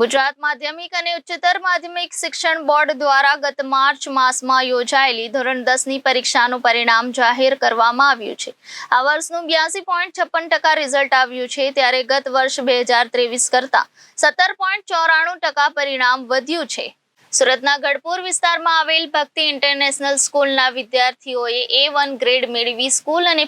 ગુજરાત માધ્યમિક અને ઉચ્ચતર માધ્યમિક શિક્ષણ બોર્ડ દ્વારા ગત માર્ચ માસમાં યોજાયેલી ધોરણ 10ની પરીક્ષાનું પરિણામ જાહેર કરવામાં આવ્યું છે। આ વર્ષનું 82.56% રિઝલ્ટ આવ્યું છે, ત્યારે ગત વર્ષ 2023 કરતાં 17.94% પરિણામ વધ્યું છે। સુરતના ગઢપુર વિસ્તારમાં આવેલ ભક્તિ ઇન્ટરનેશનલ સ્કૂલના વિદ્યાર્થીઓએ A1 ગ્રેડ મેળવી સ્કૂલ અને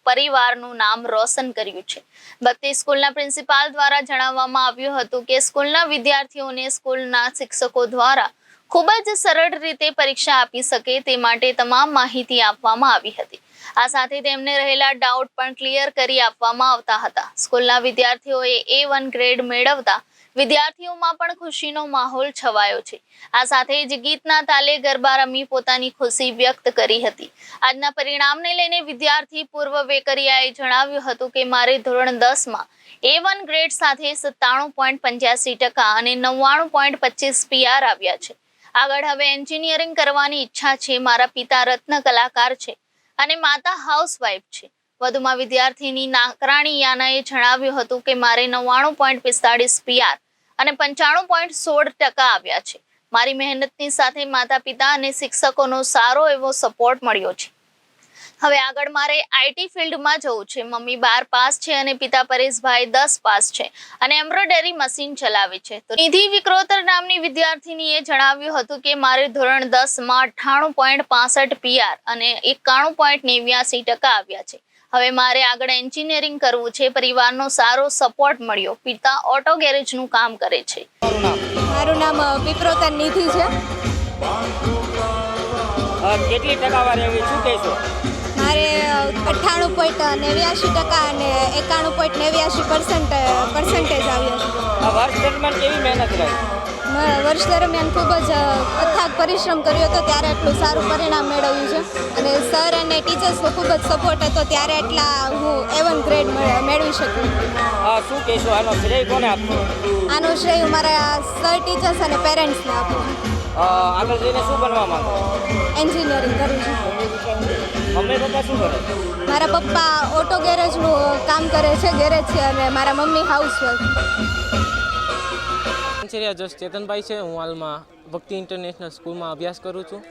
પરિવારનું નામ રોશન કર્યું છે। ભક્તિ સ્કૂલના પ્રિન્સિપાલ દ્વારા જણાવવામાં આવ્યું હતું કે સ્કૂલના વિદ્યાર્થીઓને સ્કૂલના શિક્ષકો દ્વારા ખૂબ જ સરળ રીતે પરીક્ષા આપી શકે તે માટે તમામ માહિતી આપવામાં આવી હતી। આ સાથે તેમને રહેલા ડાઉટ પણ ક્લિયર કરી આપવામાં આવતા હતા। સ્કૂલના વિદ્યાર્થીઓએ A1 ગ્રેડ મેળવતા વિદ્યાર્થીઓમાં પણ ખુશીનો માહોલ છવાયો છે। આ સાથે જ ગીતના તાલે ગરબા રમી પોતાની ખુશી વ્યક્ત કરી હતી। આજના પરિણામને લઈને વિદ્યાર્થી પૂર્વ વેકરિયાએ જણાવ્યું હતું કે મારે ધોરણ 10માં A1 ગ્રેડ સાથે 97.85% અને 99.25 PR આવ્યા છે। આગળ હવે એન્જિનિયરિંગ કરવાની ઈચ્છા છે। મારા પિતા રત્ન કલાકાર છે અને માતા હાઉસવાઈફ છે। વધુમાં વિદ્યાર્થીની નાકરાણી યાનાએ જણાવ્યું હતું કે મારે 99.45 PR અને 95.16% આવ્યા છે। મારી મહેનતની સાથે માતા પિતા અને શિક્ષકોનો સારો એવો સપોર્ટ મળ્યો છે। હવે આગળ મારે IT ફિલ્ડમાં જવું છે। મમ્મી 12 પાસ છે અને પિતા પરેશભાઈ 10 પાસ છે અને એમ્બ્રોઇડરી મશીન ચલાવે છે। તો નિધિ વિક્રોતર નામની વિદ્યાર્થીનીએ જણાવ્યું હતું કે મારે ધોરણ 10માં 98.65 PR અને 91.89% આવ્યા છે। હવે મારે આગળ એન્જિનિયરિંગ કરવું છે। પરિવારનો સારો સપોર્ટ મળ્યો। પિતા ઓટો ગેરેજનું કામ કરે છે। મારું નામ વિક્રોતર નિધિ છે। કેટલી ટકાવારી આવી શું કહેશો? મારે 98.89% અને 91.89% આવ્યા છે। આ વર્ષ દરમિયાન કેવી મહેનત રહી? વર્ષ દરમિયાન ખૂબ જ અથાગ પરિશ્રમ કર્યો હતો, ત્યારે એટલું સારું પરિણામ મેળવ્યું છે અને સર અને ટીચર્સનો ખૂબ જ સપોર્ટ હતો, ત્યારે એટલા હું A1 ગ્રેડ મેળવી શકી। શું કહેશો? આનો શ્રેય કોને આપશો? આનો શ્રેય હું મારા સર, ટીચર્સ અને પેરેન્ટ્સને આપું છું। આગળ જઈને શું બનવા માંગો? એન્જિનિયરિંગ કરું છું। મમ્મી પપ્પા શું કરે? મારા પપ્પા ઓટો ગેરેજનું કામ કરે છે, ગેરેજ છે, અને મારા મમ્મી હાઉસવાઈફ। જસ ચેતનભાઈ છે। હું હાલમાં ભક્તિ ઇન્ટરનેશનલ સ્કૂલમાં અભ્યાસ કરું છું।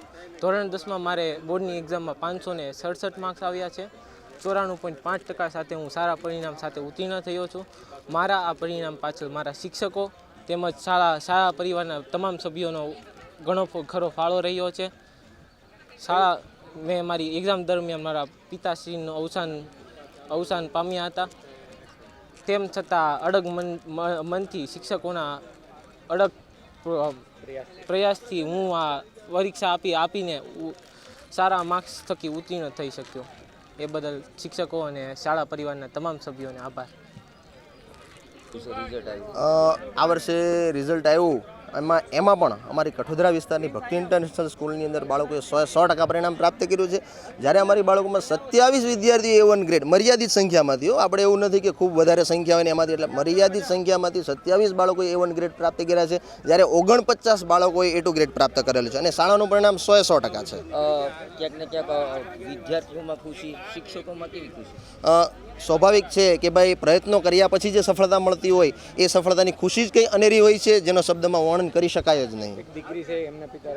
ધોરણ 10માં મારે બોર્ડની એક્ઝામમાં 567 માર્ક્સ આવ્યા છે। 94.5% સાથે હું સારા પરિણામ સાથે ઉત્તીર્ણ થયો છું। મારા આ પરિણામ પાછળ મારા શિક્ષકો તેમજ શાળા પરિવારના તમામ સભ્યોનો ઘણો ખરો ફાળો રહ્યો છે। મેં મારી એક્ઝામ દરમિયાન મારા પિતાશ્રીનું અવસાન પામ્યા હતા। તેમ છતાં અડગ મનથી શિક્ષકોના અડગ પ્રયાસથી હું આ પરીક્ષા આપીને સારા માર્ક્સ થકી ઉત્તીર્ણ થઈ શક્યો। એ બદલ શિક્ષકો અને શાળા પરિવારના તમામ સભ્યોને આભાર। આ વર્ષે રિઝલ્ટ આવ્યું એમાં પણ અમારી કઠોદરા વિસ્તારની ભક્તિ ઇન્ટરનેશનલ સ્કૂલની અંદર બાળકોએ 100% પરિણામ પ્રાપ્ત કર્યું છે। જ્યારે અમારી બાળકોમાં 27 વિદ્યાર્થીઓ A1 ગ્રેડ મર્યાદિત સંખ્યામાંથી, આપણે એવું નથી કે ખૂબ વધારે સંખ્યા હોય ને એમાંથી, એટલે મર્યાદિત સંખ્યામાંથી 27 બાળકોએ A1 ગ્રેડ પ્રાપ્ત કર્યા છે, જ્યારે 49 બાળકોએ A2 ગ્રેડ પ્રાપ્ત કરેલું છે અને શાળાનું પરિણામ 100% છે। ક્યાંક ને ક્યાંક વિદ્યાર્થીઓમાં ખુશી, શિક્ષકોમાં કેવી ખુશી? સ્વાભાવિક છે કે ભાઈ પ્રયત્નો કર્યા પછી જે સફળતા મળતી હોય એ સફળતાની ખુશી જ કંઈ અનેરી હોય છે, જેનો શબ્દમાં વર્ણન કરી શકાય જ નહીં। દીકરી છે એમના પિતા?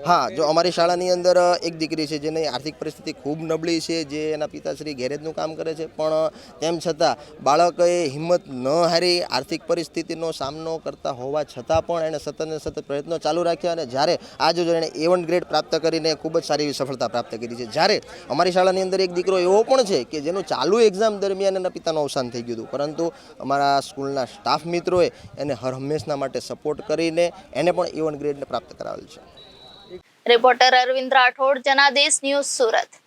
હા, જો અમારી શાળાની અંદર એક દીકરી છે જેની આર્થિક પરિસ્થિતિ ખૂબ નબળી છે, જે એના પિતાશ્રી ગેરેજનું કામ કરે છે, પણ તેમ છતાં બાળકોએ હિંમત ન હારી આર્થિક પરિસ્થિતિનો સામનો કરતા હોવા છતાં પણ એણે સતત ને સતત પ્રયત્નો ચાલુ રાખ્યા અને જ્યારે આજે જો એણે A1 ગ્રેડ પ્રાપ્ત કરીને ખૂબ જ સારી એવી સફળતા પ્રાપ્ત કરી છે। જ્યારે અમારી શાળાની અંદર એક દીકરો એવો પણ છે કે જેનું ચાલુ એક્ઝામ દરમિયાન એના પિતાનું અવસાન થઈ ગયું હતું, પરંતુ અમારા સ્કૂલના સ્ટાફ મિત્રોએ એને હર હંમેશના માટે સપોર્ટ કરીને એને પણ A1 ગ્રેડને પ્રાપ્ત કરાવેલ છે। Reporter Arvind Rathod, Janadesh news, Surat.